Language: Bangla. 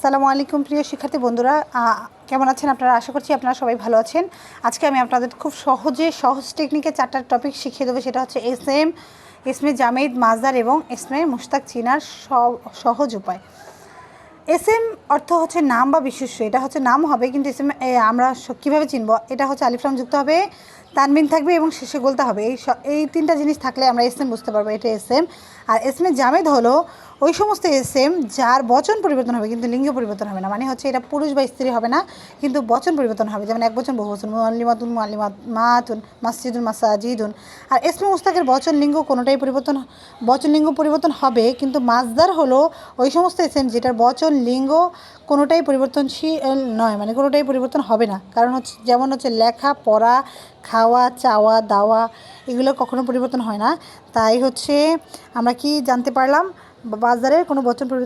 আসসালামু আলাইকুম প্রিয় শিক্ষার্থী বন্ধুরা, কেমন আছেন আপনারা? আশা করছি আপনারা সবাই ভালো আছেন। আজকে আমি আপনাদের খুব সহজ টেকনিকে 4টা টপিক শিখিয়ে দেবো। সেটা হচ্ছে ইসমে জামেদ, মাজদার এবং ইসমে মুশতাক চিনার সহজ উপায়। এসএম অর্থ হচ্ছে নাম বা বিশেষ্য। এটা হচ্ছে নাম হবে, কিন্তু এসএম আমরা কীভাবে চিনব? এটা হচ্ছে আলিফ লাম যুক্ত হবে, তানবিন থাকবে এবং শেষে গোলতা হবে। এই তিনটা জিনিস থাকলে আমরা এসএম বুঝতে পারবো এটা এসএম। আর এসমে জামেদ হলো ওই সমস্ত এসএম যার বচন পরিবর্তন হবে কিন্তু লিঙ্গ পরিবর্তন হবে না। মানে হচ্ছে এটা পুরুষ বা স্ত্রী হবে না, কিন্তু বচন পরিবর্তন হবে। যেমন এক বচন, বহু বচন, মুআল্লিমাতুন মাতুন, মাসজিদুন মাসাজিদুন। আর এসমে মুশতাকের বচন লিঙ্গ কোনোটাই বচন লিঙ্গ পরিবর্তন হবে, কিন্তু মাজদার হলো ওই সমস্ত এসএম যেটার বচন লিঙ্গ কোনোটাই পরিবর্তনশীল নয়, মানে কোনোটাই পরিবর্তন হবে না। কারণ হচ্ছে যেমন হচ্ছে লেখা, পড়া, খাওয়া, চাওয়া, দাওয়া, এগুলো কখনো পরিবর্তন হয় না। তাই হচ্ছে আমরা কি জানতে পারলাম? বাজারের কোনো বচন পরিবর্তন